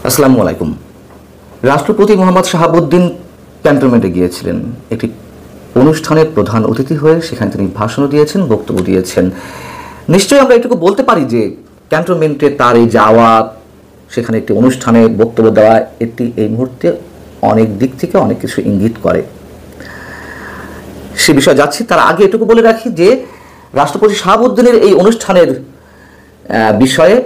আসসালামু আলাইকুম। রাষ্ট্রপতি মোহাম্মদ শাহাবুদ্দিন ক্যান্টনমেন্টে গিয়েছিলেন একটি অনুষ্ঠানের প্রধান অতিথি হয়ে। সেখানে তিনি ভাষণ দিয়েছেন, বক্তব্য দিয়েছেন। নিশ্চয়ই আমরা এটুকু বলতে পারি যে ক্যান্টনমেন্টে তার এই যাওয়া, সেখানে একটি অনুষ্ঠানে বক্তব্য দেওয়া, এটি এই মুহূর্তে অনেক দিক থেকে অনেক কিছু ইঙ্গিত করে। সে বিষয়ে যাচ্ছি, তার আগে এটুকু বলে রাখি যে রাষ্ট্রপতি শাহাবুদ্দিনের এই অনুষ্ঠানের বিষয়ে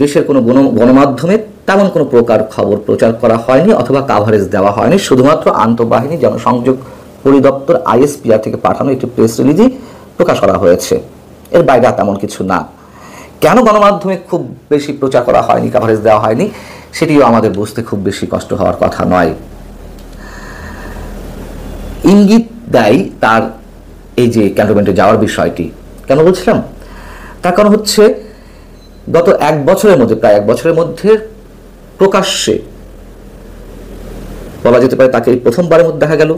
দেশের কোনো গণমাধ্যমে তেমন কোনো প্রকার খবর প্রচার করা হয়নি অথবা কাভারেজ দেওয়া হয়নি। শুধুমাত্র আন্তঃবাহিনী জনসংযোগ পরিদপ্তর আইএসপিআর থেকে পাঠানো একটি প্রেস রিলিজই প্রকাশ করা হয়েছে, এর বাইরে তেমন কিছু না। কেন গণমাধ্যমে খুব বেশি প্রচার করা হয়নি, কাভারেজ দেওয়া হয়নি, সেটিও আমাদের বুঝতে খুব বেশি কষ্ট হওয়ার কথা নয়। ইঙ্গিত দেয় তার এই যে ক্যান্টনমেন্টে যাওয়ার বিষয়টি। কেন বলছিলাম? তার কারণ হচ্ছে গত এক বছরের মধ্যে, প্রায় এক বছরের মধ্যে প্রকাশ্যে বলা যেতে পারে তাকে এই প্রথমবারের মধ্যে দেখা গেল।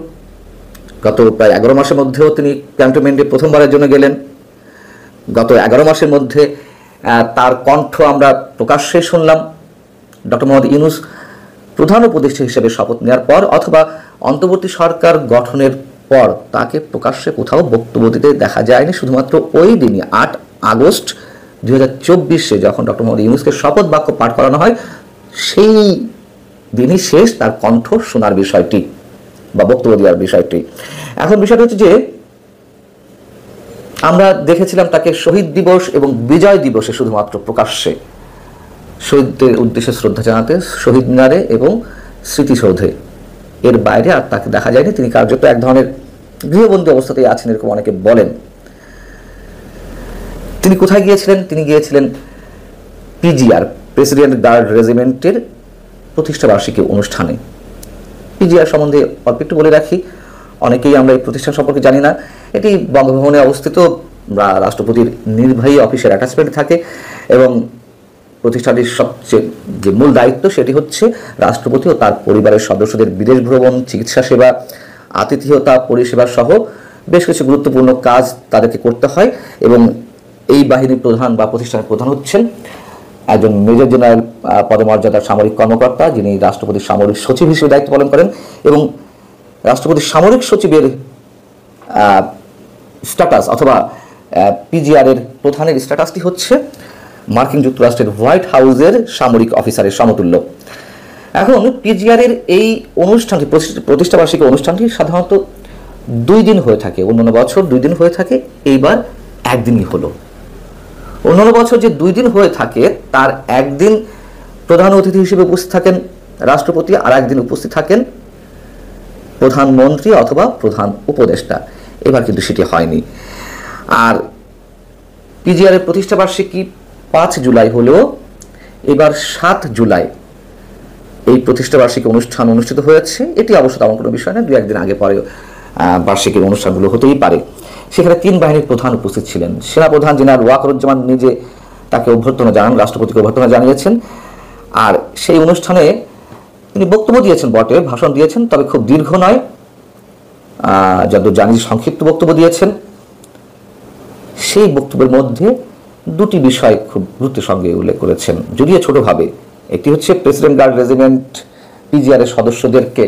গত প্রায় 11 মাসের মধ্যেও তিনি ক্যান্টনমেন্টে প্রথমবারের জন্য গেলেন। গত 11 মাসের মধ্যে তার কণ্ঠ আমরা প্রকাশ্যে শুনলাম। ডক্টর মোহাম্মদ ইউনূস প্রধান উপদেষ্টা হিসেবে শপথ নেওয়ার পর অথবা অন্তর্বর্তী সরকার গঠনের পর তাকে প্রকাশ্যে কোথাও বক্তব্য দিতে দেখা যায়নি। শুধুমাত্র ওই দিনই 8 আগস্ট 2024 যখন ডক্টর মোহাম্মদ ইউনূসকে শপথ বাক্য পাঠ করানো হয়, সেই দিনই শেষ তার কণ্ঠ শোনার বিষয়টি বা বক্তব্য দেওয়ার বিষয়টি। এখন বিষয়টা হচ্ছে যে আমরা দেখেছিলাম তাকে শহীদ দিবস এবং বিজয় দিবসে শুধুমাত্র প্রকাশ্যে শহীদদের উদ্দেশ্যে শ্রদ্ধা জানাতে শহীদ মিনারে এবং স্মৃতিসৌধে, এর বাইরে আর তাকে দেখা যায়নি। তিনি কার্যত এক ধরনের গৃহবন্দী অবস্থাতেই আছেন, এরকম অনেকে বলেন। তিনি কোথায় গিয়েছিলেন? তিনি গিয়েছিলেন পিজিআর, প্রেসিডেন্ট গার্ড রেজিমেন্টের প্রতিষ্ঠাবার্ষিকী অনুষ্ঠানে। পিজিআর সম্বন্ধে অল্প একটু বলে রাখি, অনেকেই আমরা এই প্রতিষ্ঠান সম্পর্কে জানি না। এটি বঙ্গভবনে অবস্থিত, রাষ্ট্রপতির নির্বাহী অফিসের অ্যাটাচমেন্ট থাকে এবং প্রতিষ্ঠানটির সবচেয়ে যে মূল দায়িত্ব সেটি হচ্ছে রাষ্ট্রপতি ও তার পরিবারের সদস্যদের বিদেশ ভ্রমণ, চিকিৎসা সেবা, আতিথেয়তা পরিষেবা সহ বেশ কিছু গুরুত্বপূর্ণ কাজ তাদেরকে করতে হয়। এবং এই বাহিনীর প্রধান বা প্রতিষ্ঠানের প্রধান হচ্ছেন একজন মেজর জেনারেল পদমর্যাদার সামরিক কর্মকর্তা, যিনি রাষ্ট্রপতির সামরিক সচিব হিসেবে দায়িত্ব পালন করেন। এবং রাষ্ট্রপতির সামরিক সচিবের স্ট্যাটাস অথবা পিজিআর এর প্রধানের স্ট্যাটাসটি হচ্ছে মার্কিন যুক্তরাষ্ট্রের হোয়াইট হাউসের সামরিক অফিসারের সমতুল্য। এখন পিজিআর এর এই অনুষ্ঠানটি, প্রতিষ্ঠাবার্ষিকী অনুষ্ঠানটি সাধারণত 2 দিন হয়ে থাকে। অন্যান্য বছর 2 দিন হয়ে থাকে, এইবার একদিনই হলো। অন্যান্য বছর যে 2 দিন হয়ে থাকে তার একদিন প্রধান অতিথি হিসেবে উপস্থিত থাকেন রাষ্ট্রপতি, আর একদিন উপস্থিত থাকেন প্রধানমন্ত্রী অথবা প্রধান উপদেষ্টা। এবার কিন্তু সেটি হয়নি। আর পিজিআর এর প্রতিষ্ঠাবার্ষিকী 5 জুলাই হলেও এবার 7 জুলাই এই প্রতিষ্ঠাবার্ষিকী অনুষ্ঠান অনুষ্ঠিত হয়েছে। এটি অবশ্য তেমন কোনো বিষয় না, 2-1 দিন আগে পরে বার্ষিকীর অনুষ্ঠানগুলো হতেই পারে। সেখানে 3 বাহিনীর প্রধান উপস্থিত ছিলেন। সেনাপ্রধান জেনারেল ওয়াকারুজ্জামান নিজে তাকে অভ্যর্থনা জানান, রাষ্ট্রপতিকে অভ্যর্থনা জানিয়েছেন। আর সেই অনুষ্ঠানে তিনি বক্তব্য দিয়েছেন বটে, ভাষণ দিয়েছেন, তবে খুব দীর্ঘ নয়, যতদূর জানি সংক্ষিপ্ত বক্তব্য দিয়েছেন। সেই বক্তব্যের মধ্যে 2টি বিষয় খুব গুরুত্বের সঙ্গে উল্লেখ করেছেন, যদিও ছোটভাবে। একটি হচ্ছে প্রেসিডেন্ট গার্ড রেজিমেন্ট পিজিআর এর সদস্যদেরকে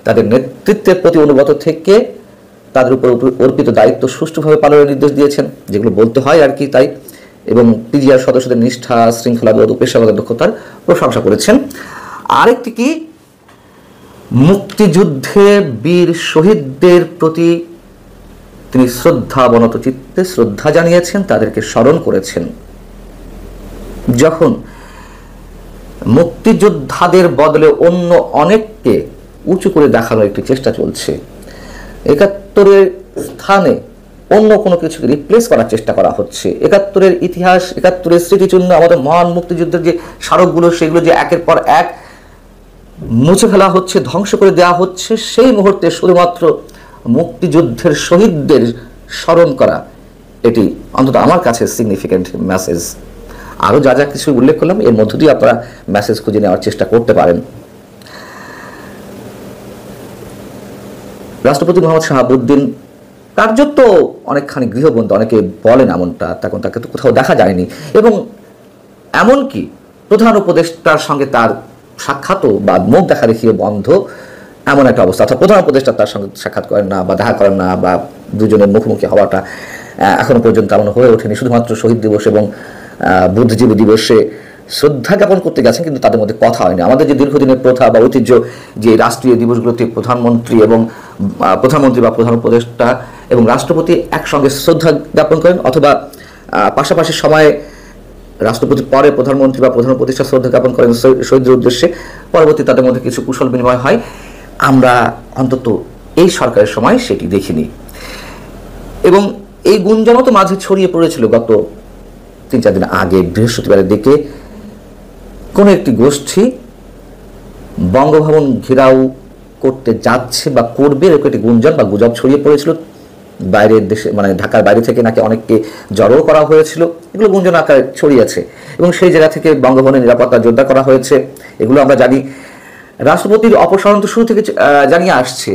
তাদের নেতৃত্বের প্রতি অনুগত থেকে তাদের উপর অর্পিত দায়িত্ব সুষ্ঠুভাবে পালনের নির্দেশ দিয়েছেন, যেগুলো বলতে হয় আর কি তাই। এবং পিজিআর সদস্যদের নিষ্ঠা, শৃঙ্খলাবোধ ও পেশাগত দক্ষতার প্রশংসা করেছেন। আরেকটি কি, মুক্তিযুদ্ধে বীর শহীদদের প্রতি তিনি শ্রদ্ধাবনত চিত্তে শ্রদ্ধা জানিয়েছেন, তাদেরকে স্মরণ করেছেন। যখন মুক্তিযোদ্ধাদের বদলে অন্য অনেককে উঁচু করে দেখানোর একটি চেষ্টা চলছে, 71-এর স্থানে অন্য কোনো কিছুকে রিপ্লেস করার চেষ্টা করা হচ্ছে, 71-এর ইতিহাস, 71-এর স্মৃতিচিহ্ন, আমাদের মহান মুক্তিযুদ্ধের যে স্মারকগুলো সেগুলো যে একের পর এক মুছে ফেলা হচ্ছে, ধ্বংস করে দেওয়া হচ্ছে, সেই মুহূর্তে শুধুমাত্র মুক্তিযুদ্ধের শহীদদের স্মরণ করা, এটি অন্তত আমার কাছে সিগনিফিক্যান্ট মেসেজ। আরও যা যা কিছু উল্লেখ করলাম এর মধ্য দিয়ে আপনারা মেসেজ খুঁজে নেওয়ার চেষ্টা করতে পারেন। রাষ্ট্রপতি মোহাম্মদ শাহাবুদ্দিন কার্যত অনেকখানি গৃহবন্দী, অনেকে বলেন এমনটা, তখন তাকে তো কোথাও দেখা যায়নি। এবং এমনকি প্রধান উপদেষ্টার সঙ্গে তার সাক্ষাৎও বা মুখ দেখা দেখিয়ে বন্ধ, এমন একটা অবস্থা। অর্থাৎ প্রধান উপদেষ্টা তার সঙ্গে সাক্ষাৎ করেন না বা দেখা করেন না, বা দুজনের মুখোমুখি হওয়াটা এখনো পর্যন্ত তেমন হয়ে ওঠেনি। শুধুমাত্র শহীদ দিবস এবং বুদ্ধিজীবী দিবসে শ্রদ্ধা জ্ঞাপন করতে গেছেন, কিন্তু তাদের মধ্যে কথা হয়নি। আমাদের যে দীর্ঘদিনের প্রথা বা ঐতিহ্য, যে রাষ্ট্রীয় দিবসগুলোতে প্রধানমন্ত্রী বা প্রধান উপদেষ্টা এবং রাষ্ট্রপতি একসঙ্গে শ্রদ্ধা জ্ঞাপন করেন, অথবা পাশাপাশি সময়ে রাষ্ট্রপতি পরে প্রধানমন্ত্রী বা প্রধান উপদেষ্টা শ্রদ্ধা জ্ঞাপন করেন শহীদদের উদ্দেশ্যে, পরবর্তী তাদের মধ্যে কিছু কুশল বিনিময় হয়। আমরা অন্তত এই সরকারের সময় সেটি দেখিনি। এবং এই গুঞ্জনও তো মাঝে ছড়িয়ে পড়েছিল গত 3-4 দিন আগে, বৃহস্পতিবারের দিকে কোনো একটি গোষ্ঠী বঙ্গভবন ঘেরাও করতে যাচ্ছে বা করবে, এরকম একটি গুঞ্জন বা গুজব ছড়িয়ে পড়েছিল। বাইরের দেশে, মানে ঢাকার বাইরে থেকে নাকি অনেককে জড়ো করা হয়েছিল, এগুলো গুঞ্জন আকারে ছড়িয়েছে এবং সেই জায়গা থেকে বঙ্গভবনের নিরাপত্তা জোরদার করা হয়েছে, এগুলো আমরা জানি। রাষ্ট্রপতির অপসারণ তো শুরু থেকে জানিয়ে আসছে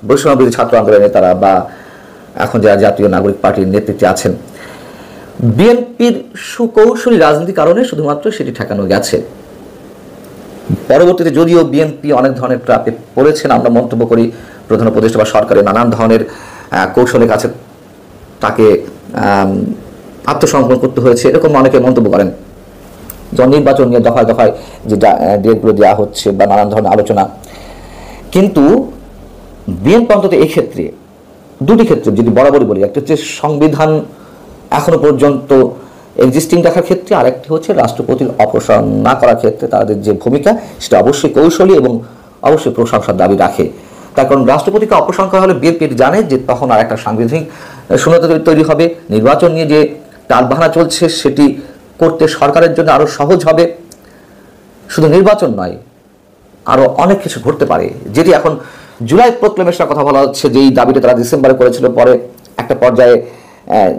বৈষম্যবিরোধী ছাত্র আন্দোলনের তারা, বা এখন যারা জাতীয় নাগরিক পার্টির নেতৃত্বে আছেন। বিএনপির সুকৌশলী রাজনীতির কারণে শুধুমাত্র সেটি ঠেকানো গেছে। পরবর্তীতে যদিও বিএনপি অনেক ধরনের ট্র্যাপে পড়েছেন, আমরা মন্তব্য করি প্রধান উপদেষ্টা বা সরকারের নানান ধরনের কৌশলের কাছে তাকে আত্মসমর্পণ করতে হয়েছে, এরকম অনেকে মন্তব্য করেন। যখন নির্বাচন নিয়ে দফায় দফায় যে ডেটগুলো দেওয়া হচ্ছে বা নানান ধরনের আলোচনা, কিন্তু বিএনপি অন্তত এই ক্ষেত্রে, দুটি ক্ষেত্রে যদি বরাবরই বলি, একটা হচ্ছে সংবিধান এখনো পর্যন্ত এক্সিস্টিং রাখার ক্ষেত্রে, আরেকটি হচ্ছে রাষ্ট্রপতির অপসারণ না করার ক্ষেত্রে তাদের যে ভূমিকা, সেটা অবশ্যই কৌশলী এবং অবশ্যই প্রশংসার দাবি রাখে। তার কারণ রাষ্ট্রপতিকে অপসারণ করা হলে বিএনপি জানে যে তখন আর একটা সাংবিধানিক শূন্যতা তৈরি হবে, নির্বাচন নিয়ে যে টালবাহানা চলছে সেটি করতে সরকারের জন্য আরও সহজ হবে। শুধু নির্বাচন নয়, আরও অনেক কিছু ঘটতে পারে, যেটি এখন জুলাই প্রক্লেমেশনের কথা বলা হচ্ছে, যেই দাবিটা তারা ডিসেম্বরে করেছিল, পরে একটা পর্যায়ে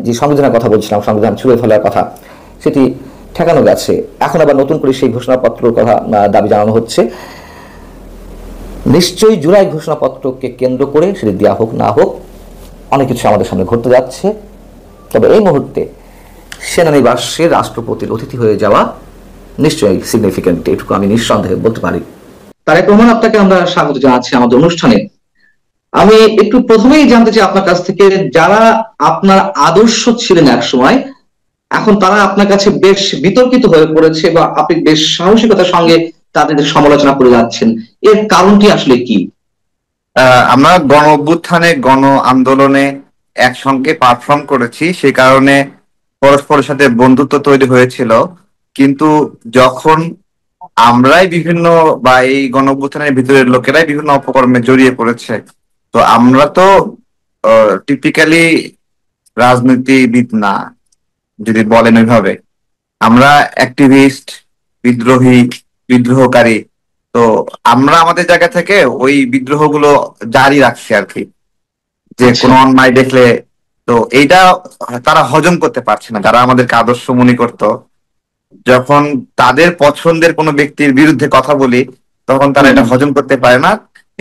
যে সংবিধানের কথা বলছিলাম, সংবিধান ছুঁড়ে ফেলার কথা, সেটি ঠেকানো গেছে। এখন আবার নতুন করে সেই ঘোষণাপত্রের কথা দাবি জানানো হচ্ছে। নিশ্চয়ই জুলাই ঘোষণাপত্রকে কেন্দ্র করে সেটি দেওয়া হোক না হোক, অনেক কিছু আমাদের সামনে ঘটতে যাচ্ছে। তবে এই মুহূর্তে সেনানিবাসে রাষ্ট্রপতির অতিথি হয়ে যাওয়া নিশ্চয়ই সিগনিফিকেন্ট, এটুকু আমি নিঃসন্দেহে বলতে পারি। তারেক রহমান, আপনাকে আমরা স্বাগত জানাচ্ছি আমাদের অনুষ্ঠানে। আমি একটু প্রথমেই জানতে চাই আপনার কাছ থেকে, যারা আপনার আদর্শ ছিলেন এক সময়, এখন তারা আপনার কাছে বেশ বিতর্কিত হয়ে পড়েছে বা আপনি বেশ সাহসিকতার সঙ্গে তাদের সমালোচনা করে যাচ্ছেন, এর কারণটি আসলে কি? আমরা গণ অভ্যুত্থানে, গণ আন্দোলনে একসঙ্গে পারফর্ম করেছি, সে কারণে পরস্পরের সাথে বন্ধুত্ব তৈরি হয়েছিল। কিন্তু যখন আমরাই বিভিন্ন, বা এই গণ অভ্যুত্থানের ভিতরের লোকেরাই বিভিন্ন অপকর্মে জড়িয়ে পড়েছে, তো আমরা তো টিপিক্যালি রাজনীতিবিদ না, যদি বলেন ওইভাবে। আমরা অ্যাক্টিভিস্ট, বিদ্রোহী, বিদ্রোহকারী। তো আমরা আমাদের জায়গা থেকে ওই বিদ্রোহগুলো জারি রাখছি আর কি, যে কোনো অন্যায় দেখলে। তো এইটা তারা হজম করতে পারছে না, যারা আমাদেরকে আদর্শ মনে করতো। যখন তাদের পছন্দের কোনো ব্যক্তির বিরুদ্ধে কথা বলি, তখন তারা এটা হজম করতে পারে না,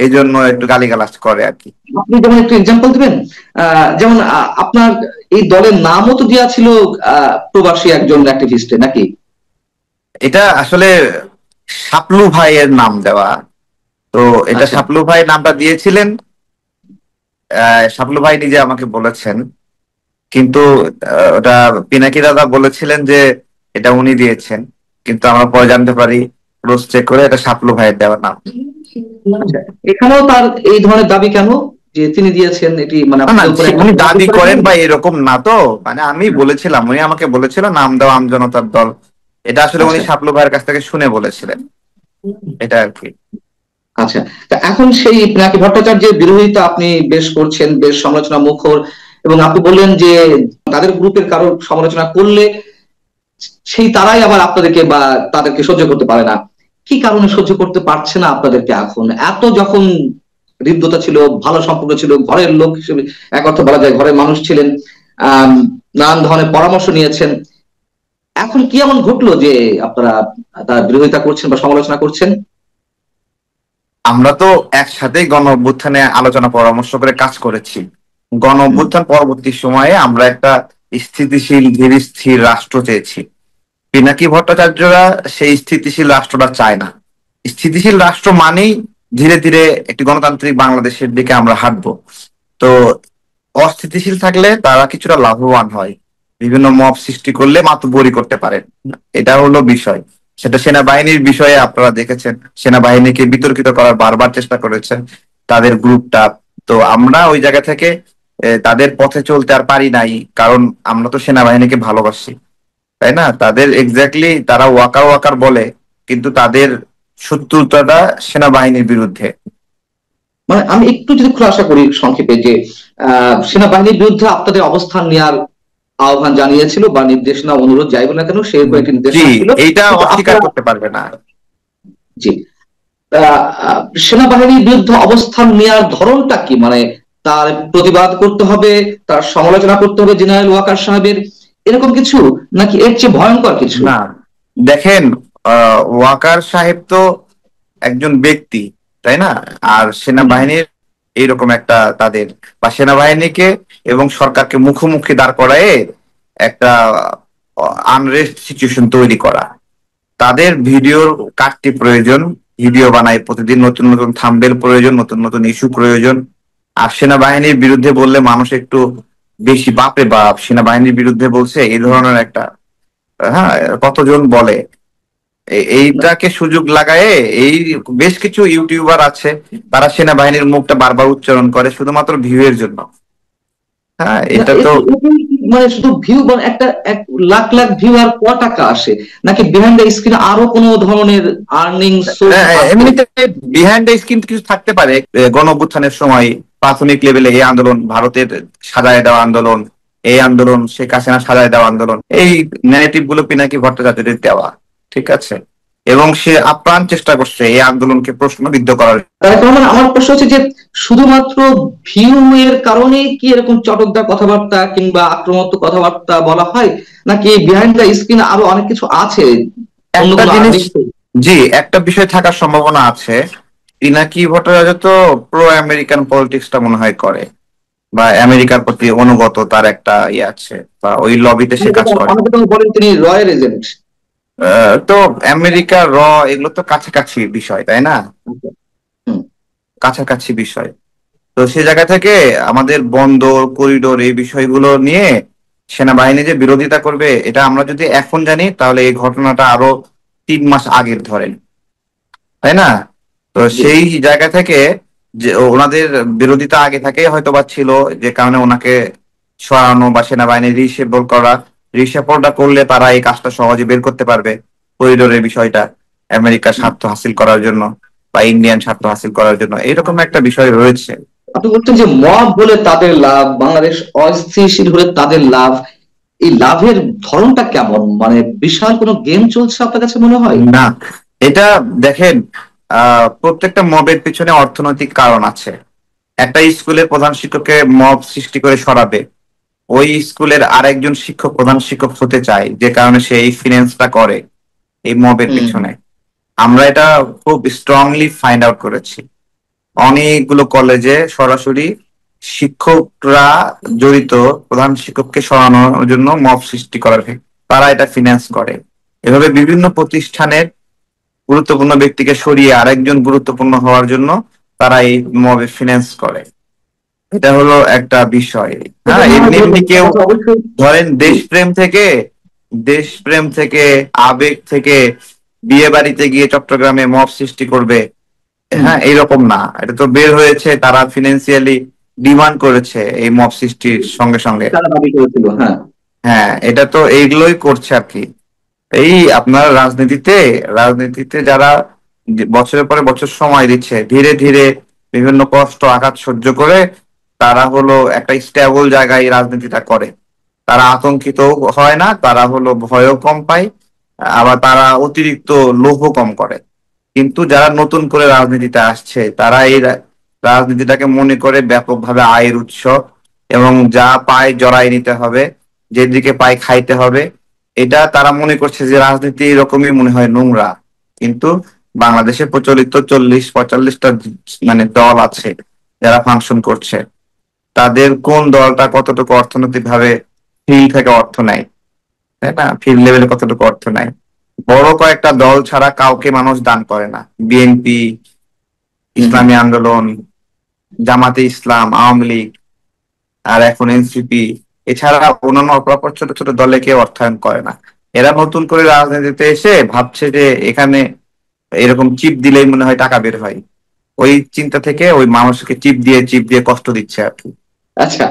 এই জন্য একটু গালিগালাজ করে আর কি। আপনি যেমন একটু এক্সাম্পল দিবেন, যেমন আপনার এই দলের নামও তো দেওয়া ছিল প্রবাসী একজন অ্যাক্টিভিস্টের, নাকি? এটা আসলে শাপলু ভাইয়ের নাম দেওয়া। তো এটা শাপলু ভাই নামটা দিয়েছিলেন, শাপলু ভাই নিজে আমাকে বলেছেন, কিন্তু ওটা পিনাকি দাদা বলেছিলেন যে এটা উনি দিয়েছেন, কিন্তু আমরা পরে জানতে পারি ক্রস চেক করে এটা শাপলু ভাইয়ের দেওয়া নাম। এখানেও তার এই ধরনের দাবি কেন যে তিনি দিয়েছেন? এটি মানে উনি দাবি করেন বা এরকম না, তো মানে আমি বলেছিলাম, উনি আমাকে বলেছিল নাম দেওয়া আমজনতার দল, এটা আসলে উনি শাপলু ভাইয়ের কাছ থেকে শুনে বলেছিলেন, এটা আর কি। আচ্ছা, এখন সেই পিনাকি ভট্টাচার্যের বিরোধিতা আপনি বেশ করছেন, বেশ সমালোচনা মুখর, এবং আপনি বললেন যে তাদের গ্রুপের কারো সমালোচনা করলে সেই তারাই আবার আপনাদেরকে বা তাদেরকে সহ্য করতে পারে না। কি কারণে সহ্য করতে পারছে না আপনাদেরকে? এখন এত যখন হৃদ্যতা ছিল, ভালো সম্পর্ক ছিল, ঘরের লোক হিসেবে এক অর্থ বলা যায়, ঘরের মানুষ ছিলেন, নানান ধরনের পরামর্শ নিয়েছেন, এখন কি এমন ঘটলো যে আপনারা তার বিরোধিতা করছেন বা সমালোচনা করছেন? আমরা তো একসাথেই গণ অভ্যুত্থানে আলোচনা পরামর্শ করে কাজ করেছি। গণ অভ্যুত্থান পরবর্তী সময়ে আমরা একটা স্থিতিশীল, ধীর স্থির রাষ্ট্র চেয়েছি। পিনাকি ভট্টাচার্যরা সেই স্থিতিশীল রাষ্ট্রটা চায় না, স্থিতিশীল রাষ্ট্র মানেই ধীরে ধীরে একটি গণতান্ত্রিক বাংলাদেশের দিকে আমরা হাঁটবো। তো অস্থিতিশীল থাকলে তারা কিছুটা লাভবান হয়, বিভিন্ন মব সৃষ্টি করলে মাতব্বরি করতে পারেন, এটা হলো বিষয়। সেটা সেনাবাহিনীর বিষয়ে আপনারা দেখেছেন, সেনাবাহিনীকে বিতর্কিত করার বারবার চেষ্টা করেছেন তাদের গ্রুপটা। তো আমরা ওই জায়গা থেকে তাদের পথে চলতে আর পারি নাই, কারণ আমরা তো সেনাবাহিনীকে ভালোবাসি, তাই না? তাদের এক্স্যাক্টলি তারা ওয়াকার ওয়াকার বলে, কিন্তু তাদের শত্রুতাটা সেনাবাহিনীর বিরুদ্ধে। মানে আমি একটু যদি খোলাসা করি সংক্ষেপে, যে সেনাবাহিনীর বিরুদ্ধে আপনাদের অবস্থান নেওয়ার আহ্বান জানিয়েছিল বা নির্দেশনা অনুরোধ যাই বলে না কেন, সেরকম একটি জি, নির্দেশনা ছিল, এইটা কিন্তু অস্বীকার আপনারা, করতে পারবে না। জি, সেনাবাহিনীর বিরুদ্ধে অবস্থান নেওয়ার ধরনটা কি? মানে তার প্রতিবাদ করতে হবে, তার সমালোচনা করতে হবে জেনারেল ওয়াকার সাহেবের, এরকম কিছু, নাকি এর চেয়ে ভয়ঙ্কর কিছু? না, দেখেন, ওয়াকার সাহেব তো একজন ব্যক্তি, তাই না? আর সেনাবাহিনীর এইরকম একটা তাদের বা সেনাবাহিনীকে এবং সরকারকে মুখোমুখি দাঁড় করায় একটা আনরেস্ট সিচুয়েশন তৈরি করা, তাদের ভিডিওর কাটতি প্রয়োজন, ভিডিও বানায় প্রতিদিন, নতুন নতুন থাম্বনেল প্রয়োজন, নতুন নতুন ইস্যু প্রয়োজন। আর সেনাবাহিনীর বিরুদ্ধে বললে মানুষ একটু বেশি বাপরে বাপ সেনাবাহিনীর বিরুদ্ধে বলছে, এই ধরনের একটা, হ্যাঁ, কতজন বলে। এইটাকে সুযোগ লাগায় এই বেশ কিছু ইউটিউবার আছে, তারা সেনাবাহিনীর মুখটা বারবার উচ্চারণ করে শুধুমাত্র ভিউ এর জন্য। হ্যাঁ, না, এটা তো মানে শুধু ভিউ, মানে একটা এক লাখ লাখ ভিউ আর ক টাকা আসে, নাকি বিহাইন্ড দ্য স্ক্রিন আরো কোনো ধরনের আর্নিং সোর্স আছে? এমনিতে বিহাইন্ড দ্য স্ক্রিন কিছু থাকতে পারে। গণ অভ্যুত্থানের সময় প্রাথমিক লেভেলে এই আন্দোলন, ভারতের সাজায় দেওয়া আন্দোলন, এই আন্দোলন শেখ হাসিনা সাজায় দেওয়া আন্দোলন, এই ন্যারেটিভ গুলো পিনাকি ভট্টাচার্যের দেওয়া, ঠিক আছে, এবং সে আপ্রাণ চেষ্টা করছে এই আন্দোলনকে প্রশ্নবিদ্ধ করার। তার কারণ আমার প্রশ্ন হচ্ছে যে শুধুমাত্র ভিউ এর কারণে কি এরকম চটকদার কথাবার্তা কিংবা আক্রমণাত্মক কথাবার্তা বলা হয়, নাকি বিহাইন্ড দ্য স্ক্রিন আরো অনেক কিছু আছে, অন্য একটা কোনো জিনিস, আর্নিং? জি, একটা বিষয় থাকার সম্ভাবনা আছে। পিনাকি ভট্টাচার্য তো প্রো আমেরিকান পলিটিক্সটা মনে হয় করে, বা আমেরিকার প্রতি অনুগত তার একটা ইয়ে আছে, বা ওই লবিতে সে কাজ করে। অনেকে তো বলেন তিনি রয়্যাল এজেন্ট। তো আমেরিকা এগুলো তো কাছাকাছি বিষয়, তাই না? কাছাকাছি বিষয়। তো সে জায়গা থেকে আমাদের বন্দর করিডোর এই বিষয়গুলো নিয়ে সেনাবাহিনী যে বিরোধিতা করবে, এটা আমরা যদি এখন জানি তাহলে এই ঘটনাটা আরো 3 মাস আগের ধরেন, তাই না? তো সেই জায়গা থেকে যে ওনাদের বিরোধিতা আগে থেকে হয়তো বা ছিল, যে কারণে ওনাকে সরানো বা সেনাবাহিনী রিসেবল করা, রিসেবলটা করলে তারা এই কাজটা সহজে বের করতে পারবে, করিডোরের বিষয়টা আমেরিকার স্বার্থ হাসিল করার জন্য বা ইন্ডিয়ান স্বার্থ হাসিল করার জন্য, এরকম একটা বিষয় রয়েছে। আপনি বলছেন যে মব বলে তাদের লাভ, বাংলাদেশ অস্থিতিশীল হলে তাদের লাভ, এই লাভের ধরনটা কেমন? মানে বিশাল কোনো গেম চলছে আপনার কাছে মনে হয়? না, এটা দেখেন, প্রত্যেকটা মবের পিছনে অর্থনৈতিক কারণ আছে। একটা স্কুলের প্রধান শিক্ষককে মব সৃষ্টি করে সরাবে, ওই স্কুলের আরেকজন শিক্ষক প্রধান শিক্ষক হতে চায়, যে কারণে সে এই ফিনান্সটা করে এই মবের হুম। পিছনে। আমরা এটা খুব স্ট্রংলি ফাইন্ড আউট করেছি। অনেকগুলো কলেজে সরাসরি শিক্ষকরা জড়িত, প্রধান শিক্ষককে সরানোর জন্য মব সৃষ্টি করার তারা এটা ফিনান্স করে। এভাবে বিভিন্ন প্রতিষ্ঠানের গুরুত্বপূর্ণ ব্যক্তিকে সরিয়ে আরেকজন গুরুত্বপূর্ণ হওয়ার জন্য তারা এই মবে ফিনান্স করে। এটা হলো একটা বিষয়। হ্যাঁ, এমনি এমনি কেউ অবশ্যই। ধরেন জি। দেশপ্রেম থেকে আবেগ থেকে বিয়ে বাড়িতে গিয়ে চট্টগ্রামে মব সৃষ্টি করবে, হুম। হ্যাঁ, এইরকম না। এটা তো বের হয়েছে, তারা ফিনান্সিয়ালি ডিমান্ড করেছে এই মব সৃষ্টির সঙ্গে সঙ্গে। তারা দাবি করেছিল, হ্যাঁ। হ্যাঁ, এটা তো এইগুলোই করছে আর কি। এই আপনার রাজনীতিতে যারা বছরের পরে বছর সময় দিচ্ছে, ধীরে ধীরে বিভিন্ন কষ্ট আঘাত সহ্য করে তারা হলো একটা স্টেবল জায়গায় রাজনীতিটা করে। তারা আতঙ্কিত হয় না, তারা হলো ভয়ও কম পায়, আবার তারা অতিরিক্ত লোভও কম করে। কিন্তু যারা নতুন করে রাজনীতিতে আসছে, তারা এই রাজনীতিটাকে মনে করে ব্যাপকভাবে আয়ের উৎস, এবং যা পায় জড়াই নিতে হবে, যেদিকে পায় খাইতে হবে। এটা তারা মনে করছে যে রাজনীতি এরকমই মনে হয় নোংরা। কিন্তু বাংলাদেশে প্রচলিত 40-45টা মানে দল আছে যারা ফাংশন করছে, তাদের কোন দলটা কতটুকু অর্থনৈতিক ভাবে ফিল্ড থেকে অর্থ নেয়, তাই না? ফিল্ড লেভেলে কতটুকু অর্থ নেয়, বড় কয়েকটা দল ছাড়া কাউকে মানুষ দান করে না। বিএনপি, ইসলামী আন্দোলন, জামাতে ইসলাম, আওয়ামী লীগ, আর এখন এনসিপি, এছাড়া অন্যান্য অপরাপর ছোট ছোট দলে কেউ অর্থায়ন করে না। এরা নতুন করে রাজনীতিতে এসে ভাবছে যে এখানে এরকম চিপ দিলেই মনে হয় টাকা বের হয়, ওই চিন্তা থেকে ওই মানুষকে চিপ দিয়ে কষ্ট দিচ্ছে আর কি। আচ্ছা,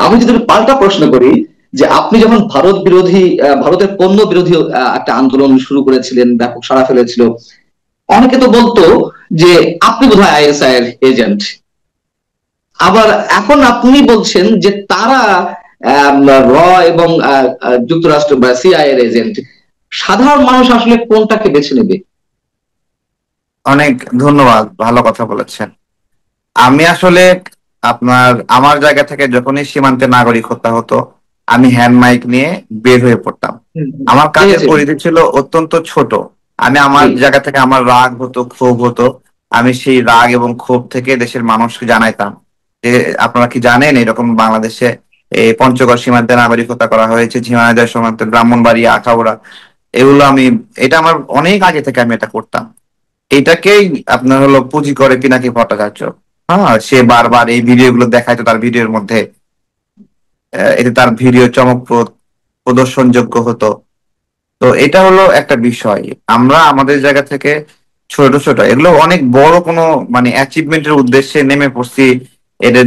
আমি যদি পাল্টা প্রশ্ন করি, যে আপনি যখন ভারত বিরোধী ভারতের পণ্য বিরোধী একটা আন্দোলন শুরু করেছিলেন, ব্যাপক সাড়া ফেলেছিল, অনেকে তো বলতো যে আপনি বোধহয় আইএসআই এর এজেন্ট। আবার এখন আপনি বলছেন যে তারা আহ, র এবং যুক্তরাষ্ট্র বা সিআইএ এর এজেন্ট। সাধারণ মানুষ আসলে কোনটাকে বেছে নেবে? অনেক ধন্যবাদ, ভালো কথা বলেছেন। আমি আসলে আমার জায়গা থেকে যখনই সীমান্তে নাগরিক হত্যা হতো, আমি হ্যান্ড মাইক নিয়ে বের হয়ে পড়তাম। আমার কাজের দেখেছেন? পরিধি ছিল অত্যন্ত ছোট। আমি জি। আমার জায়গা থেকে আমার রাগ হতো, ক্ষোভ হতো, আমি সেই রাগ এবং ক্ষোভ থেকে দেশের মানুষকে জানাইতাম যে আপনারা কি জানেন এরকম বাংলাদেশে এই পঞ্চগড় সীমান্তে নাগরিক হত্যা করা হয়েছে, ঝিনাইদহ সীমান্তে, ব্রাহ্মণবাড়িয়া, আখাউড়া, এগুলো আমি, এটা আমার অনেক আগে থেকে আমি এটা করতাম। এটাকেই আপনার হলো পুঁজি করে পিনাকি ভট্টাচার্য। হ্যাঁ, সে বারবার এই ভিডিও গুলো দেখাইতো তার ভিডিওর মধ্যে, এতে তার ভিডিও চমকপ্রদ, প্রদর্শনযোগ্য হতো। তো এটা হলো একটা বিষয়। আমরা আমাদের জায়গা থেকে ছোট ছোট, এগুলো অনেক বড় কোনো মানে অ্যাচিভমেন্টের উদ্দেশ্যে নেমে পড়ছি, এদের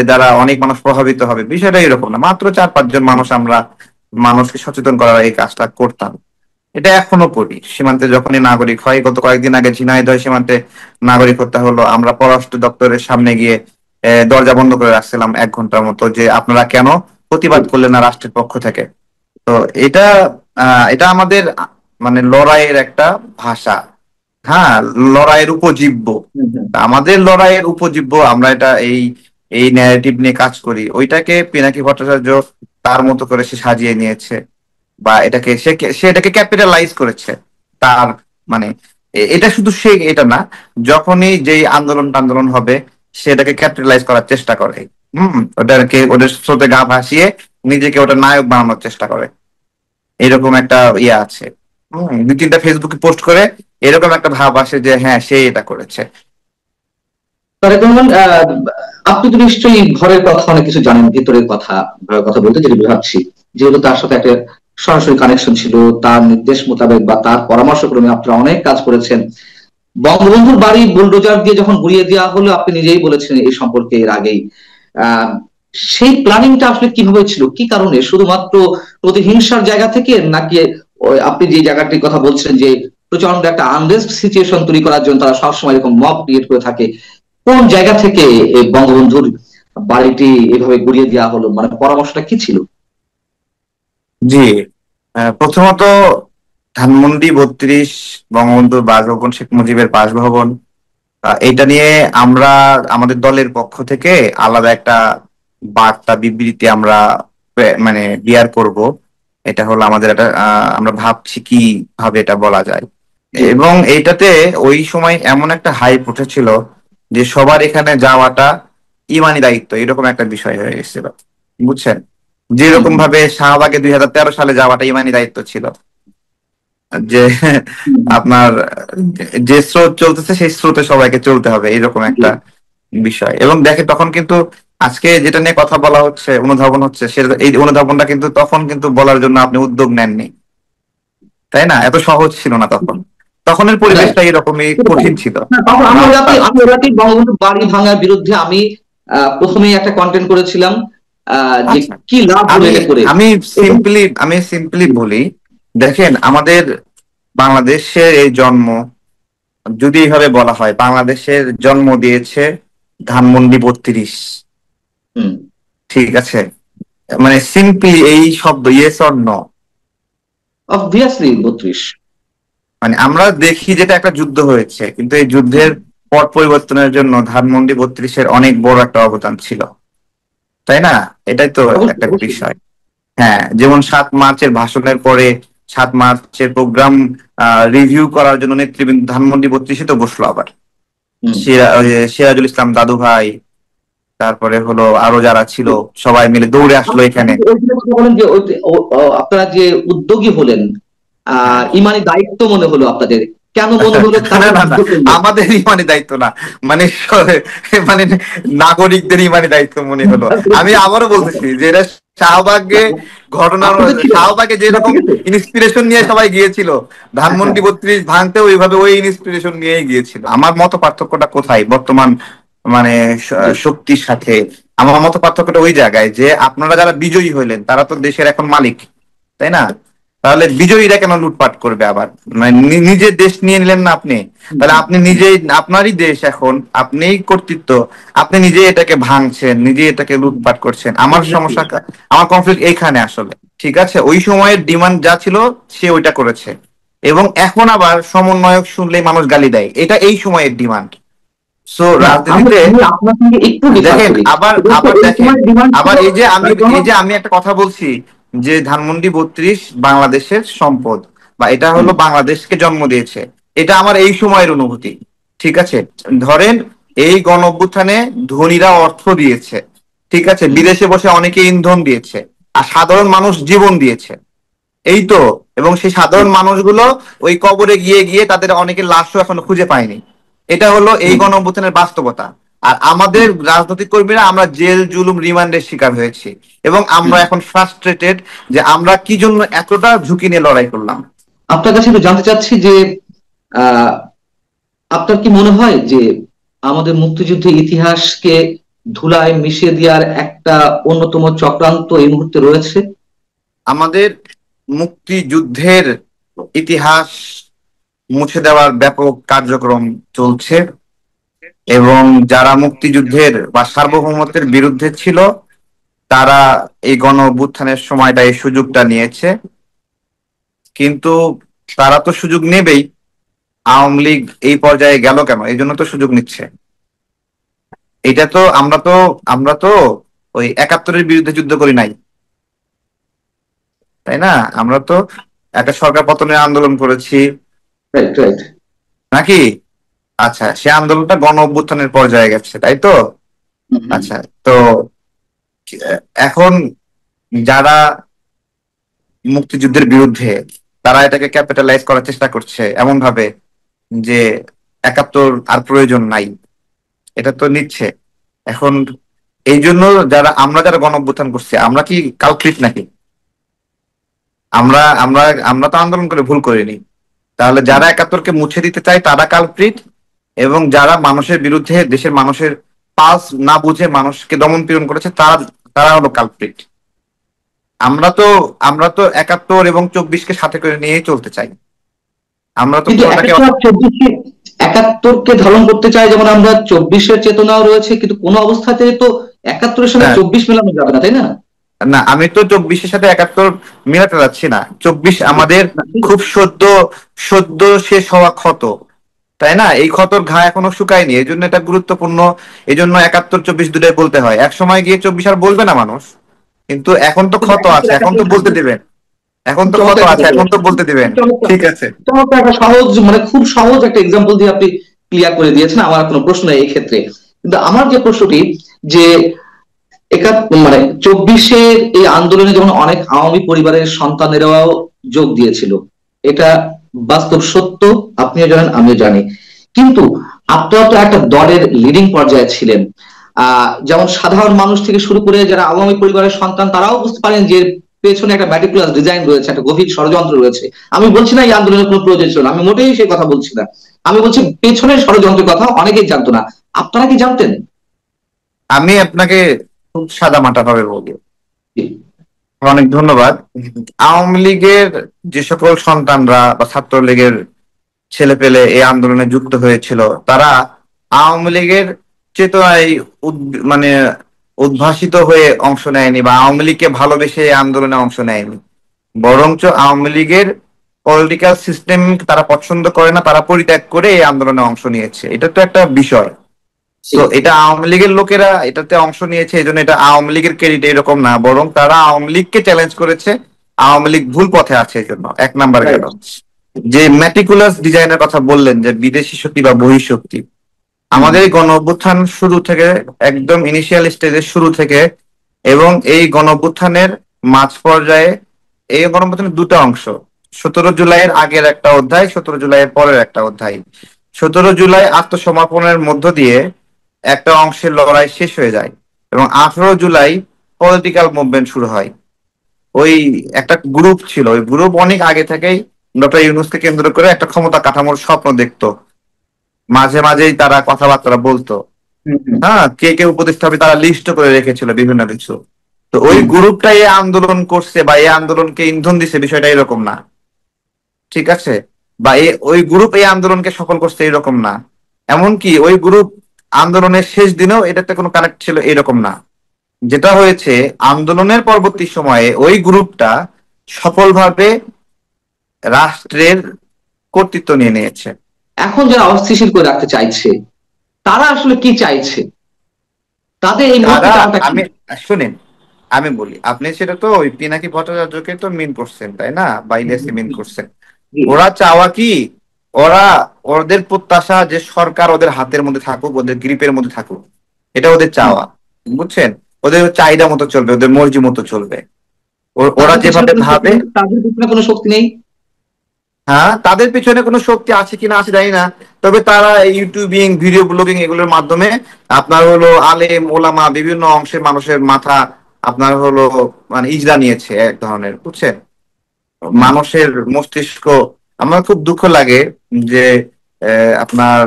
দ্বারা অনেক মানুষ প্রভাবিত হবে, বিষয়টা এরকম না। মাত্র 4-5 জন মানুষ আমরা মানুষকে সচেতন করার এই কাজটা করতাম। এটা এখনো করি। সীমান্তে যখনই নাগরিক হয়, গত কয়েকদিন আগে ঝিনাইদহ সীমান্তে নাগরিক হত্যা হলো, আমরা পররাষ্ট্র দপ্তরের সামনে গিয়ে দরজা বন্ধ করে রাখছিলাম 1 ঘন্টার মতো, যে আপনারা কেন প্রতিবাদ করলেন না রাষ্ট্রের পক্ষ থেকে। তো এটা এটা আমাদের মানে লড়াইয়ের একটা ভাষা। হ্যাঁ, লড়াইয়ের উপজীব্য। হুম, হুম। আমাদের লড়াইয়ের উপজীব্য, আমরা এটা এই এই ন্যারেটিভ নিয়ে কাজ করি। ওইটাকে পিনাকি ভট্টাচার্য তার মতো করে সে সাজিয়ে নিয়েছে, বা সে এটাকে ক্যাপিটালাইজ করেছে তার মানে এটা শুধু সে এটা না, যখনই যেই আন্দোলন টান্দোলন হবে সেটাকে ক্যাপিটালাইজ করার চেষ্টা করে। ওদের স্রোতে গা ভাসিয়ে নিজেকে ওটা নায়ক বানানোর চেষ্টা করে। এরকম একটা ইয়ে আছে। 2-3টা ফেসবুকে পোস্ট করে এরকম একটা ভাব আসে যে হ্যাঁ, সে এটা করেছে। তারেক রহমান, আপনি তো নিশ্চয়ই ঘরের কথা অনেক কিছু জানেন, ভিতরের কথা। ঘরের কথা বলতে যেটা ভাবছি, যেহেতু তার সাথে একটা সরাসরি কানেকশন ছিল, তার নির্দেশ মোতাবেক বা তার পরামর্শক্রমে আপনারা অনেক কাজ করেছেন। বঙ্গবন্ধুর বাড়ি বুলডোজার দিয়ে যখন গুড়িয়ে দেওয়া হলো, আপনি নিজেই বলেছেন এই সম্পর্কে এর আগেই। আহ সেই প্ল্যানিংটা আসলে কিভাবে ছিল, কি কারণে? শুধুমাত্র প্রতিহিংসার জায়গা থেকে, নাকি আপনি যে জায়গাটির কথা বলছেন যে প্রচন্ড একটা আনরেস্ট সিচুয়েশন তৈরি করার জন্য তারা সবসময় এরকম মব ক্রিয়েট করে থাকে, কোন জায়গা থেকে এই বঙ্গবন্ধুর বাড়িটি এভাবে গুড়িয়ে দেওয়া হলো? মানে পরামর্শটা কি ছিল? জি, প্রথমত ধানমন্ডি 32 বঙ্গবন্ধুর বাসভবন, শেখ মুজিবের বাসভবন, এটা নিয়ে আমরা আমাদের দলের পক্ষ থেকে আলাদা একটা বার্তা বিবৃতি আমরা মানে বিয়ার করব। এটা হলো আমাদের একটা আমরা ভাবছি কি ভাবে এটা বলা যায়। জি। এবং এইটাতে ওই সময় এমন একটা হাইপ উঠেছিল যে সবার এখানে যাওয়াটা ইমানি দায়িত্ব, এরকম একটা বিষয় হয়ে গেছিল, বুঝছেন? হুম, যেরকম হুম, ভাবে শাহবাগে 2013 সালে যাওয়াটা ইমানি দায়িত্ব ছিল, যে হুম, হুম। আপনার যে স্রোত চলতেছে সেই স্রোতে সবাইকে চলতে হবে, এরকম জি। একটা বিষয়। এবং দেখে তখন কিন্তু আজকে যেটা নিয়ে কথা বলা হচ্ছে, অনুধাবন হচ্ছে, সেটা এই অনুধাবনটা কিন্তু তখন কিন্তু বলার জন্য আপনি উদ্যোগ নেননি, তাই না? এত সহজ ছিল না তখন, তখনের রাইট। পরিবেশটা এরকমই কঠিন ছিল। না, তখন আমি ওটাতে রাস্তা, আমি ওটাতে বঙ্গবন্ধু বাড়ি ভাঙার বিরুদ্ধে আমি প্রথমেই একটা কন্টেন্ট করেছিলাম, যে আচ্ছা, কি লাভ হলো আমি এটা করে। আমি এবং সিম্পলি বলি, দেখেন আমাদের বাংলাদেশের এই জন্ম, যদি এইভাবে বলা হয়, বাংলাদেশের জন্ম দিয়েছে ধানমন্ডি 32, হুম, ঠিক আছে? মানে সিম্পলি এই শব্দ, ইয়েস অর নো, অবভিয়াসলি 32। মানে আমরা দেখি যেটা একটা যুদ্ধ হয়েছে, কিন্তু এই যুদ্ধের পট পরিবর্তনের জন্য ধানমন্ডি 32-এর অনেক বড় একটা অবদান ছিল, তাই না? এটাই তো অবশ্যই, একটা অবশ্যই। বিষয়। হ্যাঁ, যেমন 7 মার্চের ভাষণের পরে 7 মার্চের প্রোগ্রাম রিভিউ করার জন্য নেতৃবৃন্দ ধানমন্ডি 32-এ তো বসলো আবার। হুম। ওই যে সিরাজুল ইসলাম দাদু ভাই, তারপরে হলো আরো যারা ছিল, সবাই মিলে দৌড়ে আসলো আপনি এখানে। যে ওইখানে কথা বলেন যে আপনারা যে উদ্যোগী হলেন, ইমানি দায়িত্ব মনে হলো আপনাদের? কেন মনে হলো না তাকে না না, বাধ্য করলো? আমাদের ইমানি দায়িত্ব না, মানে মানে নাগরিকদের ইমানি দায়িত্ব মনে হলো। আমি আবারও বলতেছি যে এটা শাহবাগে ঘটনার, আপনি তো ছিলেন, শাহবাগে যেরকম ঠিক আছে? ইন্সপিরেশন নিয়ে সবাই গিয়েছিল, হ্যাঁ, ধানমন্ডি 32 ভাঙতে ওইভাবে ওই ইন্সপিরেশন নিয়েই গিয়েছিল। আমার মত পার্থক্যটা কোথায় বর্তমান মানে জি। শক্তির সাথে? আমার মত পার্থক্যটা ওই জায়গায় যে আপনারা যারা বিজয়ী হইলেন তারা তো দেশের এখন মালিক, তাই না? তাহলে বিজয়ীরা কেন লুটপাট করবে আবার? মানে নিজের দেশ নিয়ে নিলেন না আপনি, তাহলে আপনি নিজেই, আপনারই দেশ এখন, আপনিই কর্তৃত্ব, আপনি নিজে এটাকে ভাঙছেন, নিজে এটাকে লুটপাট করছেন। আমার সমস্যা, আমার কনফ্লিক্ট এইখানে আসলে। ঠিক আছে, ওই সময়ের ডিমান্ড যা ছিল সে ওইটা করেছে, এবং এখন আবার সমন্বয়ক শুনলেই মানুষ গালি দেয়, এটা এই সময়ের ডিমান্ড। সো না, আমি রাজনীতিতে আমি আপনার সঙ্গে একটু ডিফার দেখেন, করি। আবার সেটা হচ্ছে আবার ওই দেখেন, সময় ডিমান্ড ছিল আবার এই যে আমি, জন। এই যে আমি একটা কথা বলছি যে ধানমন্ডি 32 বাংলাদেশের সম্পদ, বা এটা হলো বাংলাদেশকে জন্ম দিয়েছে, এটা আমার এই সময়ের অনুভূতি। ঠিক আছে, ধরেন এই গণ অভ্যুত্থানে ধনীরা অর্থ দিয়েছে, ঠিক আছে, বিদেশে বসে অনেকে ইন্ধন দিয়েছে, আর সাধারণ মানুষ জীবন দিয়েছে, এই তো। এবং সেই সাধারণ মানুষগুলো ওই কবরে গিয়ে গিয়ে তাদের অনেকের লাশও এখনো খুঁজে পায়নি। এটা হলো এই গণ অভ্যুত্থানের বাস্তবতা। আর আমাদের রাজনৈতিক কর্মীরা আমরা জেল জুলুম রিমান্ডের শিকার হয়েছি, এবং আমরা এখন ফ্রাস্ট্রেটেড যে আমরা কি জন্য এতটা ঝুঁকি নিয়ে লড়াই করলাম। আপনার কাছে একটু জানতে চাচ্ছি যে আহ, আপনার কি মনে হয় যে আমাদের মুক্তিযুদ্ধের ইতিহাসকে ধুলায় মিশিয়ে দেওয়ার একটা অন্যতম চক্রান্ত এই মুহূর্তে রয়েছে? আমাদের মুক্তিযুদ্ধের ইতিহাস মুছে দেওয়ার ব্যাপক কার্যক্রম চলছে, এবং যারা মুক্তিযুদ্ধের বা সার্বভৌমত্বের বিরুদ্ধে ছিল তারা এই গণ অভ্যুত্থানের সময়টা এই সুযোগটা নিয়েছে। কিন্তু তারা তো সুযোগ নেবেই, আওয়ামী লীগ এই পর্যায়ে গেল কেন? এই জন্য তো সুযোগ নিচ্ছে। এটা তো আমরা তো ওই 71-এর বিরুদ্ধে যুদ্ধ করি নাই, তাই না? আমরা তো একটা সরকার পতনের আন্দোলন করেছি, রাইট, রাইট। নাকি? আচ্ছা, সে আন্দোলনটা গণ অভ্যুত্থানের পর্যায়ে গেছে, তাই তো? আচ্ছা, তো এখন যারা মুক্তিযুদ্ধের বিরুদ্ধে, তারা এটাকে ক্যাপিটালাইজ করার চেষ্টা করছে এমন ভাবে যে 71 আর প্রয়োজন নাই, এটা তো নিচ্ছে এখন। এই জন্য আমরা যারা গণ অভ্যুত্থান করছি, আমরা কি কালপ্রিট নাকি? আমরা আমরা আমরা তো আন্দোলন করে ভুল করিনি। তাহলে যারা 71-কে মুছে দিতে চায় তারা কালপ্রিট, এবং যারা মানুষের বিরুদ্ধে, দেশের মানুষের পালস না বুঝে মানুষকে দমন পীড়ন করেছে, তারা তারা হলো কালপ্রিট। আমরা তো আমরা তো 71 এবং 24-কে সাথে করে নিয়েই চলতে চাই। আমরা তো কিন্তু কোনোটাকে, 71 কে ধারণ করতে চাই, যেমন আমরা 24-এর চেতনাও রয়েছে, কিন্তু কোনো অবস্থাতে তো 71-এর সঙ্গে হ্যাঁ, 24 মেলানো যাবে না, তাই না? না, আমি তো 24-এর সাথে 71 মিলাতে যাচ্ছি না। 24 আমাদের না, খুব সদ্য সদ্য শেষ হওয়া ক্ষত, তাই না? এই ক্ষতর ঘা এখনো শুকায়নি, এই জন্য এটা গুরুত্বপূর্ণ। এই জন্য 71 24 দুটাই বলতে হয়। এক সময় গিয়ে 24 আর বলবে না মানুষ, কিন্তু এখন তো কিন্তু ক্ষত আছে, এখন তো বলতে দিবেন। এখন তো ক্ষত চমৎকার কথা আছে, এখন তো বলেছেন। বলতে দিবেন। চমৎকার, ঠিক আছে। চমৎকার একটা সহজ, মানে খুব সহজ একটা এক্সাম্পল দিয়ে আপনি ক্লিয়ার করে দিয়েছেন। আমার আর কোনো প্রশ্ন নেই এই ক্ষেত্রে। কিন্তু আমার যে প্রশ্নটি, যে মানে 24-এর এই আন্দোলনে যেমন অনেক আওয়ামী পরিবারের সন্তানেরাও যোগ দিয়েছিল, এটা বাস্তব সত্য, আপনিও জানেন আমিও জানি। কিন্তু আপনারা তো একটা দলের লিডিং পর্যায়ে ছিলেন। যেমন সাধারণ মানুষ থেকে শুরু করে যারা আওয়ামী পরিবারের সন্তান, তারাও বুঝতে পারেন যে পেছনে একটা ম্যাটিকুলাস ডিজাইন রয়েছে, একটা গভীর ষড়যন্ত্র রয়েছে। আমি বলছি না এই আন্দোলনের কোনো প্রয়োজন ছিল না, আমি মোটেই সেই কথা বলছি না। আমি বলছি পেছনের ষড়যন্ত্রের কথা অনেকেই জানতো না। আপনারা কি জানতেন? আমি আপনাকে খুব সাদা মাটা ভাবে বলবো, অনেক ধন্যবাদ। আওয়ামী লীগের যে সকল সন্তানরা বা ছাত্রলীগের ছেলে পেলে এই আন্দোলনে যুক্ত হয়েছিল, তারা আওয়ামী লীগের চেতনায় মানে উদ্ভাসিত হয়ে অংশ নেয়নি, বা আওয়ামী লীগকে ভালোবেসে এই আন্দোলনে অংশ নেয়নি। বরঞ্চ আওয়ামী লীগের পলিটিক্যাল সিস্টেম তারা পছন্দ করে না, তারা পরিত্যাগ করে এই আন্দোলনে অংশ নিয়েছে। এটা তো একটা বিষয়। তো এটা আওয়ামী লীগের লোকেরা এটাতে অংশ নিয়েছে, এই জন্য এটা আওয়ামী লীগের ক্রেডিট এরকম না, বরং তারা আওয়ামী লীগকে চ্যালেঞ্জ করেছে। আওয়ামী লীগ ভুল পথে আছে, এই জন্য এক নাম্বার গেল। যে ম্যাটিকুলাস ডিজাইনের কথা বললেন, যে বিদেশি শক্তি বা বহিঃশক্তি, আমাদের এই গণ অভ্যুত্থান শুরু থেকে, একদম ইনিশিয়াল স্টেজের শুরু থেকে, এবং এই গণ অভ্যুত্থানের মাঝ পর্যায়ে, এই গণ অভ্যুত্থানের দুটো অংশ। 17 জুলাইয়ের আগের একটা অধ্যায়, 17 জুলাইয়ের পরের একটা অধ্যায়। 17 জুলাই আত্মসমর্পণের মধ্য দিয়ে একটা অংশের লড়াই শেষ হয়ে যায় এবং 18 জুলাই পলিটিক্যাল মুভমেন্ট শুরু হয়। ওই একটা গ্রুপ ছিল, ওই গ্রুপ অনেক আগে থেকেই ডক্টর ইউনূসকে কেন্দ্র করে একটা ক্ষমতা কাঠামোর স্বপ্ন দেখতো, মাঝে মাঝেই তারা কথাবার্তা বলতো। হ্যাঁ, কে কে উপদেষ্টা হবে তারা লিস্ট করে রেখেছিল বিভিন্ন কিছু। তো ওই গ্রুপটা এই আন্দোলন করছে বা এই আন্দোলনকে ইন্ধন দিছে বিষয়টা এরকম না, ঠিক আছে? বা ওই গ্রুপ এই আন্দোলনকে সফল করছে এরকম না। এমনকি ওই গ্রুপ আন্দোলনের শেষ দিনেও এটাতে কোনো কানেক্ট ছিল এরকম না। যেটা হয়েছে, আন্দোলনের পরবর্তী সময়ে ওই গ্রুপটা সফলভাবে রাষ্ট্রের কর্তৃত্ব নিয়ে নিয়েছে। এখন যারা অস্থিতিশীল করে রাখতে চাইছে তারা আসলে কি চাইছে, তাদের এই মুহূর্তে তারা, চাওয়াটা কি? আমি শুনেন, আমি বলি, আপনি সেটা তো ওই পিনাকি ভট্টাচার্যকে তো মিন করছেন তাই না, বা ইলিয়াসকে মিন করছেন। ওরা চাওয়া কি, ওরা, ওদের প্রত্যাশা যে সরকার ওদের হাতের মধ্যে থাকুক, ওদের গ্রিপের মধ্যে থাকুক, এটা ওদের চাওয়া, বুঝছেন? ওদের চাহিদা মতো চলবে, ওদের মর্জি মতো চলবে। ওরা যেভাবে ভাবে। তাদের পিছনে কোনো শক্তি নেই। হ্যাঁ, তাদের পিছনে কোনো শক্তি আছে কিনা আছে জানি না, তবে তারা ইউটিউবিং, ভিডিও ব্লগিং এগুলোর মাধ্যমে আপনার হলো আলেম ওলামা বিভিন্ন অংশের মানুষের মাথা আপনার হলো মানে ইজরা নিয়েছে এক ধরনের, বুঝছেন? মানুষের মস্তিষ্ক, আমার খুব দুঃখ লাগে যে আপনার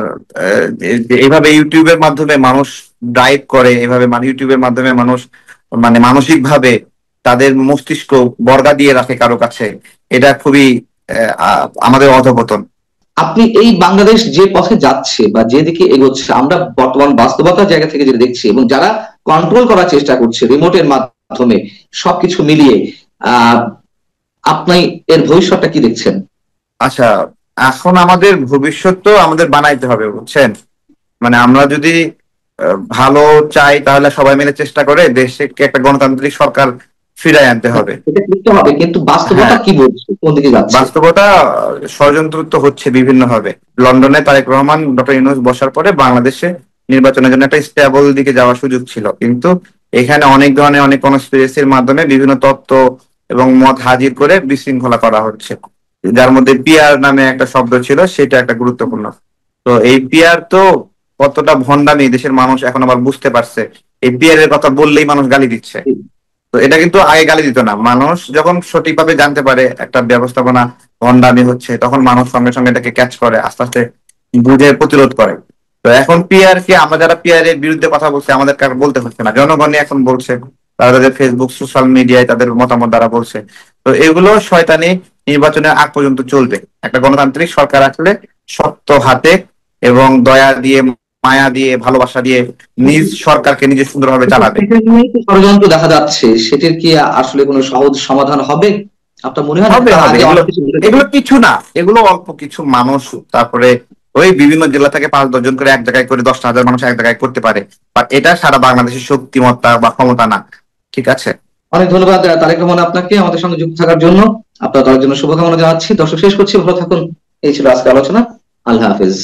এইভাবে ইউটিউবের মাধ্যমে মানুষ ড্রাইভ করে, এভাবে মানে ইউটিউবের মাধ্যমে মানুষ মানে মানসিক ভাবে তাদের মস্তিষ্ক বর্গা দিয়ে রাখে কারো কাছে। এটা খুবই আমাদের অধঃপতন। আপনি এই বাংলাদেশ যে পথে যাচ্ছে বা যেদিকে এগোচ্ছে, আমরা বর্তমান বাস্তবতার জায়গা থেকে যেটা দেখছি এবং যারা কন্ট্রোল করার চেষ্টা করছে রিমোটের মাধ্যমে সবকিছু মিলিয়ে, আহ আপনি এর ভবিষ্যৎটা কি দেখছেন? আচ্ছা, এখন আমাদের ভবিষ্যৎ তো আমাদের বানাইতে হবে, বুঝছেন? মানে আমরা যদি ভালো চাই তাহলে সবাই মিলে চেষ্টা করে দেশকে একটা গণতান্ত্রিক সরকার ফিরায় আনতে হবে। এটা করতে হবে, কিন্তু বাস্তবতা হ্যাঁ, কি বলছে, কোন দিকে যাচ্ছে? বাস্তবতা ষড়যন্ত্র তো হচ্ছে বিভিন্ন ভাবে। লন্ডনে তারেক রহমান ডক্টর ইউনূস বসার পরে বাংলাদেশে নির্বাচনের জন্য একটা স্টেবল দিকে যাওয়ার সুযোগ ছিল, কিন্তু এখানে অনেক ধরনের অনেক কনস্পিরেসির মাধ্যমে বিভিন্ন তত্ত্ব এবং মত হাজির করে বিশৃঙ্খলা করা হচ্ছে, যার মধ্যে পিআর নামে একটা শব্দ ছিল, সেটা একটা গুরুত্বপূর্ণ। তো এই পিআর তো কতটা ভণ্ডামি দেশের মানুষ এখন আবার বুঝতে পারছে। এই পিআর এর কথা বললেই মানুষ গালি দিচ্ছে। তো এটা কিন্তু আগে গালি দিত না, মানুষ যখন সঠিকভাবে জানতে পারে একটা ব্যবস্থাপনা ভণ্ডামি হচ্ছে তখন মানুষ সঙ্গে সঙ্গে এটাকে ক্যাচ করে, আস্তে আস্তে বুঝে প্রতিরোধ করে। তো এখন পিআর কে, আমরা যারা পিআর এর বিরুদ্ধে কথা বলছি আমাদের কার বলতে হচ্ছে না, জনগণই এখন বলছে, তারা তাদের ফেসবুক সোশ্যাল মিডিয়ায় তাদের মতামত দ্বারা বলছে। তো এগুলো শয়তানি নির্বাচনের আগ পর্যন্ত চলবে। একটা গণতান্ত্রিক সরকার আসলে শক্ত হাতে এবং দয়া দিয়ে, মায়া দিয়ে, ভালোবাসা দিয়ে নিজ সরকারকে নিজে সুন্দরভাবে চালাবে। ষড়যন্ত্র দেখা যাচ্ছে, সেটির কি আসলে কোনো সহজ সমাধান হবে আপনার মনে হয়? হবে হবে, এগুলো কিছু না, এগুলো অল্প কিছু মানুষ, তারপরে ওই বিভিন্ন জেলা থেকে 5-10 জন করে এক জায়গায় করে 10,000 মানুষ এক জায়গায় করতে পারে, বাট এটা সারা বাংলাদেশের শক্তিমত্তা বা ক্ষমতা না, ঠিক আছে? অনেক ধন্যবাদ তারেক রহমান আপনাকে আমাদের সঙ্গে যুক্ত থাকার জন্য। আপনার দলের জন্য শুভকামনা জানাচ্ছি। দর্শক, শেষ করছি, ভালো থাকুন। এই ছিল আজকের আলোচনা। আল্লাহ হাফেজ।